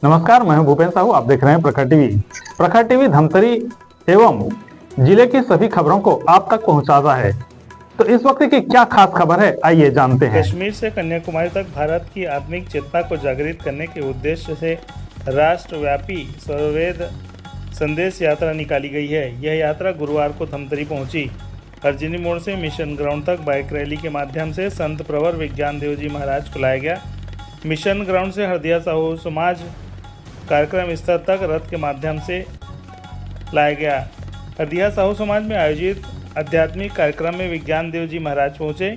नमस्कार, मैं हूं भूपेन साहू। आप देख रहे हैं प्रखर टीवी। प्रखर टीवी धमतरी एवं जिले की सभी खबरों को आप तक पहुंचाता है। तो इस वक्त की क्या खास खबर है, आइए जानते हैं। कश्मीर से कन्याकुमारी तक भारत की आत्मिक चेतना को जागृत करने के उद्देश्य से राष्ट्रव्यापी सर्ववेद संदेश यात्रा निकाली गई है। यह यात्रा गुरुवार को धमतरी पहुंची। अर्जुनी मोड़ से मिशन ग्राउंड तक बाइक रैली के माध्यम से संत प्रवर विज्ञान देव जी महाराज को लाया गया। मिशन ग्राउंड से हरदिया साहू समाज कार्यक्रम स्थल तक रथ के माध्यम से लाया गया। हरदिया साहू समाज में आयोजित आध्यात्मिक कार्यक्रम में विज्ञान देव जी महाराज पहुंचे।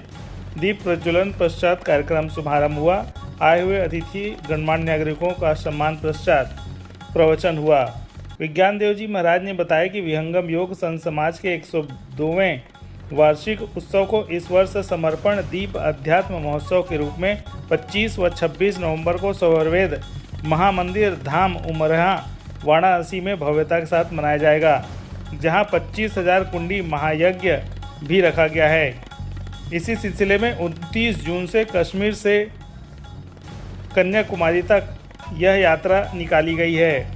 दीप प्रज्वलन पश्चात कार्यक्रम शुभारंभ हुआ। आए हुए अतिथि गणमान्य नागरिकों का सम्मान पश्चात प्रवचन हुआ। विज्ञान देव जी महाराज ने बताया कि विहंगम योग संत समाज के 102वें वार्षिक उत्सव को इस वर्ष समर्पण दीप अध्यात्म महोत्सव के रूप में 25 व 26 नवंबर को सर्ववेद महामंदिर धाम उमरहा वाराणसी में भव्यता के साथ मनाया जाएगा, जहां 25,000 कुंडी महायज्ञ भी रखा गया है। इसी सिलसिले में 29 जून से कश्मीर से कन्याकुमारी तक यह यात्रा निकाली गई है।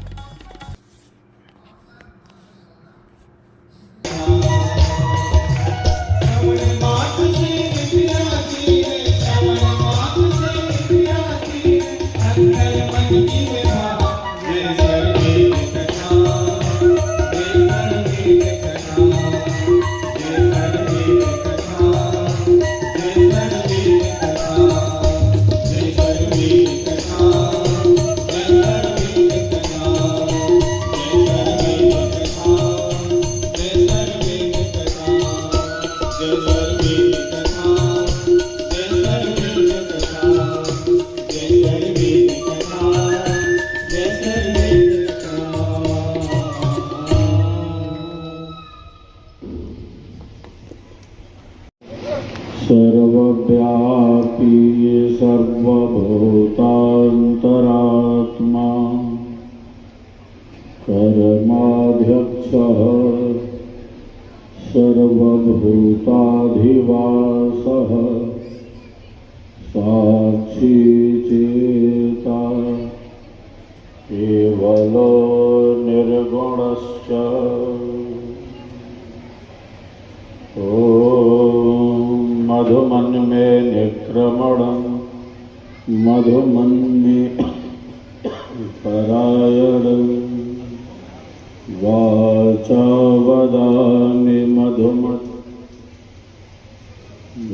सर्वव्यापी सर्वभूतान्तरात्मा परमाध्यक्षः सर्वभूताधिवासः साक्षी चेता केवलो निर्गुणश्च मधुमन में निक्रमणं मधुमन में परायणं वाचा वदामि मधुमत्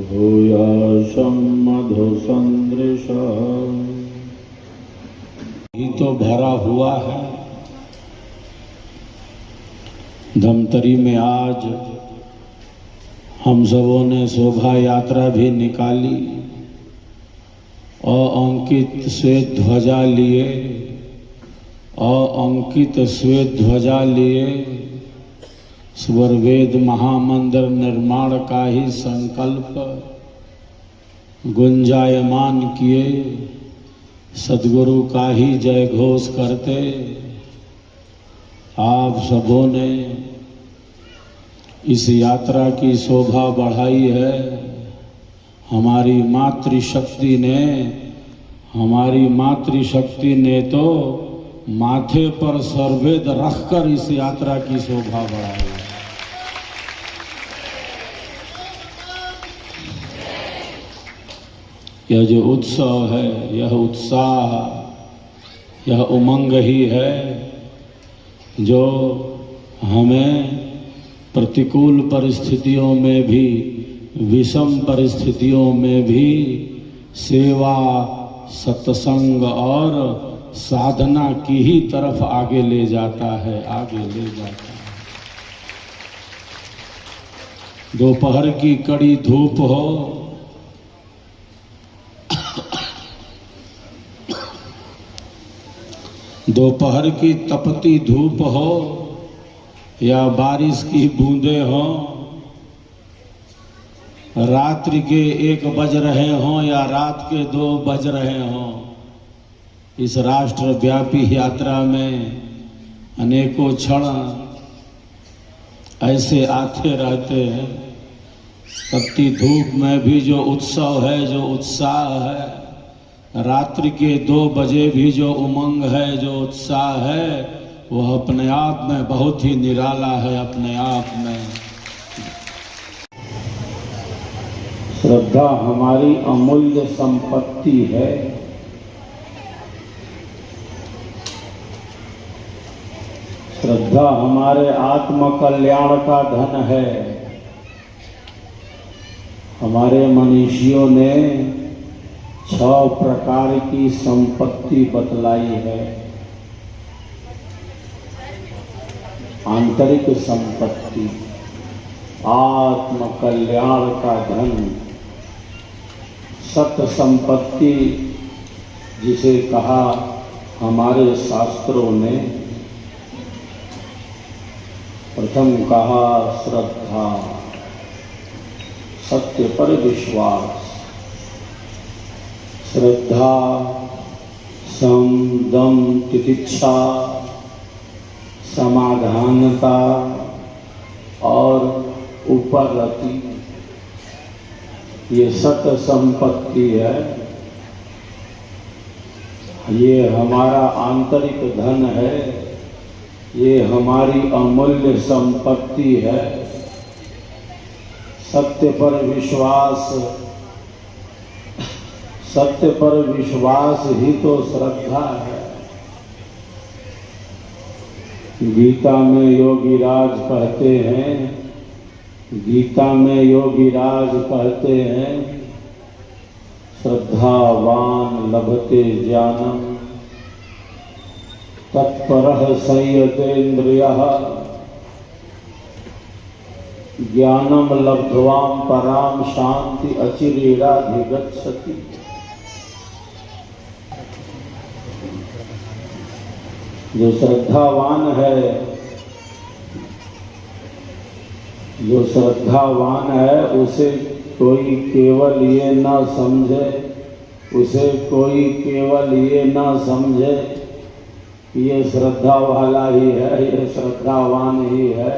भूयाशं मधुसंदृशा। ये तो भरा हुआ है। धमतरी में आज हम सबों ने शोभा यात्रा भी निकाली और अंकित श्वेत ध्वजा लिए स्वरवेद महामंदिर निर्माण का ही संकल्प गुंजायमान किए, सद्गुरु का ही जय घोष करते आप सबों ने इस यात्रा की शोभा बढ़ाई है। हमारी मातृशक्ति ने तो माथे पर सर्ववेद रखकर इस यात्रा की शोभा बढ़ाई है। यह जो उत्सव है, यह उत्साह, यह उमंग ही है जो हमें प्रतिकूल परिस्थितियों में भी, विषम परिस्थितियों में भी सेवा, सत्संग और साधना की ही तरफ आगे ले जाता है। दोपहर की कड़ी धूप हो, दोपहर की तपती धूप हो या बारिश की बूंदें हों, रात्रि के 1 बज रहे हों या रात के 2 बज रहे हों, इस राष्ट्रव्यापी यात्रा में अनेकों क्षण ऐसे आते रहते हैं। तपती धूप में भी जो उत्सव है, जो उत्साह है, रात्रि के 2 बजे भी जो उमंग है, जो उत्साह है, वह अपने आप में बहुत ही निराला है। अपने आप में श्रद्धा हमारी अमूल्य संपत्ति है। श्रद्धा हमारे आत्म कल्याण का धन है। हमारे मनीषियों ने 6 प्रकार की संपत्ति बतलाई है। आंतरिक संपत्ति, आत्म कल्याण का धन, सत संपत्ति जिसे कहा हमारे शास्त्रों ने। प्रथम कहा श्रद्धा, सत्य पर विश्वास। श्रद्धा, सम, दम, तितिक्षा, समाधानता और उपरति, ये सत संपत्ति है। ये हमारा आंतरिक धन है, ये हमारी अमूल्य संपत्ति है। सत्य पर विश्वास, सत्य पर विश्वास ही तो श्रद्धा है। गीता में योगीराज कहते हैं, गीता में योगीराज कहते हैं, श्रद्धावान लभते ज्ञानम तत्परः संयतेन्द्रियः ज्ञानम लब्ध्वाम पराम शांति अचिरेणाधिगच्छति। जो श्रद्धावान है, जो श्रद्धावान है, उसे कोई केवल ये ना समझे, उसे कोई केवल ये ना समझे कि ये श्रद्धा वाला ही है, ये श्रद्धावान ही है।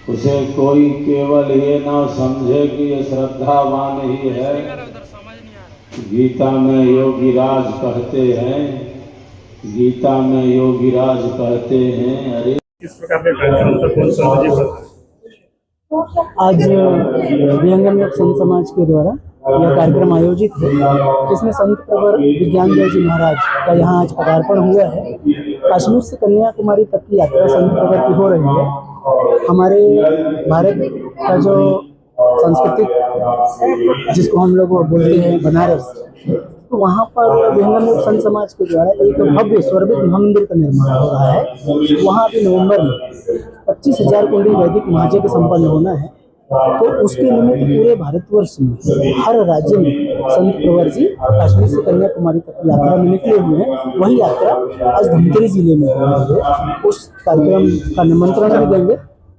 उसे कोई केवल ये ना समझे कि ये श्रद्धावान ही है। गीता में योगीराज कहते हैं, गीता में योगीराज कहते हैं, अरे इस प्रकार के कार्यक्रम तक कौन सा जी पर आज विहंगम योग संत समाज के द्वारा यह कार्यक्रम आयोजित है, जिसमें संत प्रवर विज्ञान देव जी महाराज का यहाँ आज पदार्पण हुआ है। कश्मीर से कन्याकुमारी तक की यात्रा संत प्रवर की हो रही है। हमारे भारत का जो सांस्कृतिक, जिसको हम लोग बोलते हैं बनारस, तो वहाँ पर विहंगम योग संत समाज के द्वारा एक भव्य स्वर्भित महामंदिर का निर्माण हो रहा है। वहाँ भी नवंबर में 25,000 कुंडी वैदिक महायज्ञ संपन्न होना है। तो उसके निमित्त पूरे भारतवर्ष में हर राज्य में संत प्रवर जी कश्मीर से कन्याकुमारी तक की यात्रा में निकले हुए हैं। वही यात्रा आज धमतरी जिले में हो रही है। उस कार्यक्रम का निमंत्रण भी देंगे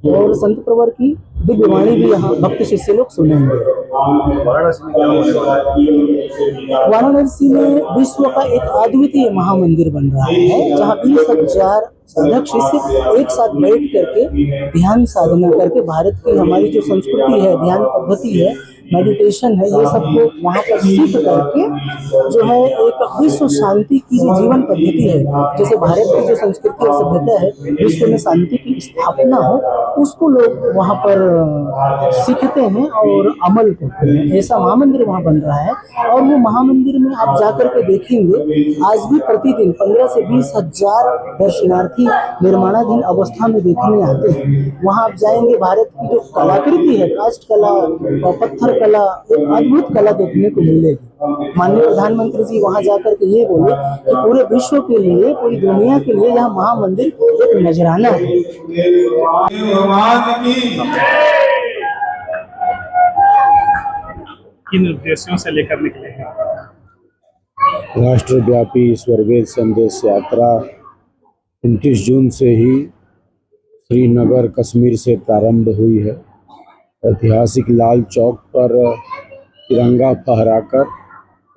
और संत प्रवर की दिव्य वाणी भी यहाँ भक्त शिष्य लोग सुनेंगे। वाराणसी में विश्व का एक अद्वितीय महामंदिर बन रहा है, जहाँ 20,000 साधक शिष्य एक साथ बैठ करके ध्यान साधना करके भारत की हमारी जो संस्कृति है, ध्यान पद्धति है, मेडिटेशन है, ये सबको वहाँ पर सीख करके जो है एक विश्व शांति की जो जीवन पद्धति है, जैसे भारत की जो संस्कृति और सभ्यता है, विश्व में शांति की स्थापना हो, उसको लोग वहाँ पर सीखते हैं और अमल करते हैं। ऐसा महामंदिर वहाँ बन रहा है। और वो महामंदिर में आप जाकर के देखेंगे, आज भी प्रतिदिन 15 से 20,000 दर्शनार्थी निर्माणाधीन अवस्था में देखने आते हैं। वहाँ आप जाएंगे, भारत की जो कलाकृति है, काष्ठ कला, पत्थर कला, एक अद्भुत कला देखने को मिलेगी। माननीय प्रधानमंत्री जी वहां जाकर के ये बोले कि पूरे विश्व के लिए, पूरी दुनिया के लिए यह महामंदिर एक नजराना है। किन उद्देश्यों से लेकर निकले हैं? राष्ट्रव्यापी स्वर्वेद संदेश यात्रा 29 जून से ही श्रीनगर कश्मीर से प्रारंभ हुई है। ऐतिहासिक लाल चौक पर तिरंगा फहराकर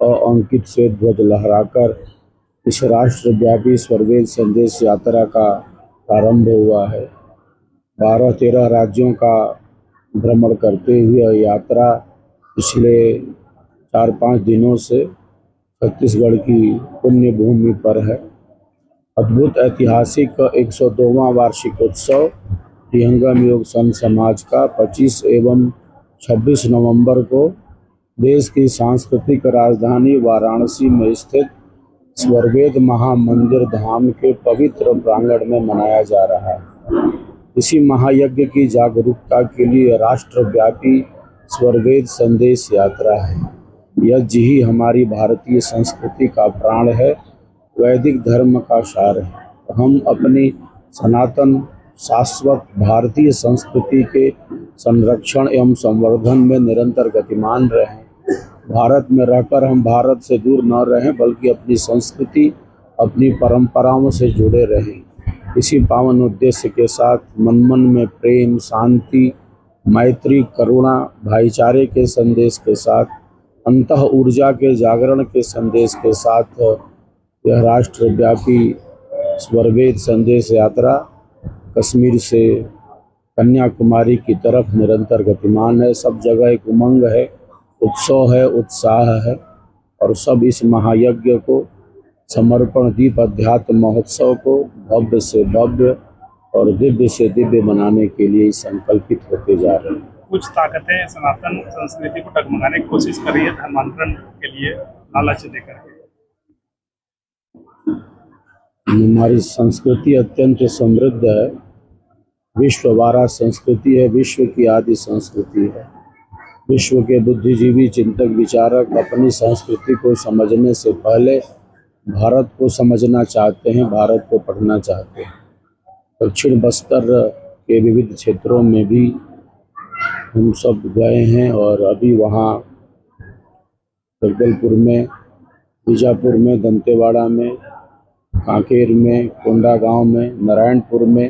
और अंकित श्वेत ध्वज लहराकर इस राष्ट्रव्यापी स्वर्वेद संदेश यात्रा का प्रारंभ हुआ है। 12-13 राज्यों का भ्रमण करते हुए यात्रा पिछले 4-5 दिनों से छत्तीसगढ़ की पुण्य भूमि पर है। अद्भुत ऐतिहासिक 102वां वार्षिकोत्सव विहंगम योग संत समाज का 25 एवं 26 नवंबर को देश की सांस्कृतिक राजधानी वाराणसी में स्थित स्वर्वेद महामंदिर धाम के पवित्र प्रांगण में मनाया जा रहा है। इसी महायज्ञ की जागरूकता के लिए राष्ट्रव्यापी स्वर्वेद संदेश यात्रा है। यज्ञ ही हमारी भारतीय संस्कृति का प्राण है, वैदिक धर्म का सार है। हम अपनी सनातन शाश्वत भारतीय संस्कृति के संरक्षण एवं संवर्धन में निरंतर गतिमान रहें। भारत में रहकर हम भारत से दूर न रहें, बल्कि अपनी संस्कृति, अपनी परंपराओं से जुड़े रहें। इसी पावन उद्देश्य के साथ मन मन में प्रेम, शांति, मैत्री, करुणा, भाईचारे के संदेश के साथ, अंतः ऊर्जा के जागरण के संदेश के साथ यह राष्ट्रव्यापी स्वर्वेद संदेश यात्रा कश्मीर से कन्याकुमारी की तरफ निरंतर गतिमान है। सब जगह एक उमंग है, उत्सव है, उत्साह है और सब इस महायज्ञ को, समर्पण दीप अध्यात्म महोत्सव को भव्य से भव्य और दिव्य से दिव्य बनाने के लिए संकल्पित होते जा रहे हैं। कुछ ताकतें सनातन संस्कृति को डगमगाने की कोशिश कर रही है धर्मांतरण के लिए लालच देकर के। हमारी संस्कृति अत्यंत समृद्ध है, विश्ववारा संस्कृति है, विश्व की आदि संस्कृति है। विश्व के बुद्धिजीवी, चिंतक, विचारक अपनी संस्कृति को समझने से पहले भारत को समझना चाहते हैं, भारत को पढ़ना चाहते हैं। दक्षिण बस्तर के विविध क्षेत्रों में भी हम सब गए हैं और अभी वहाँ जगदलपुर में, बीजापुर में, दंतेवाड़ा में, कांकेर में, कोंडागांव में, नारायणपुर में,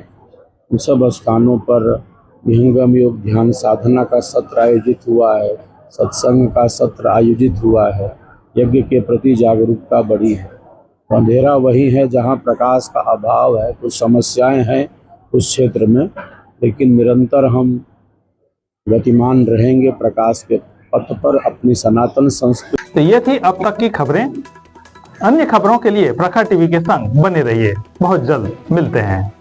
इन सब स्थानों पर विहंगम योग ध्यान साधना का सत्र आयोजित हुआ है, सत्संग का सत्र आयोजित हुआ है। यज्ञ के प्रति जागरूकता बढ़ी है। अंधेरा वही है जहाँ प्रकाश का अभाव है। कुछ समस्याएं हैं उस क्षेत्र में, लेकिन निरंतर हम गतिमान रहेंगे प्रकाश के पथ पर अपनी सनातन संस्कृति। तो ये थी अब तक की खबरें। अन्य खबरों के लिए प्रखर टीवी के संग बने रहिए। बहुत जल्द मिलते हैं।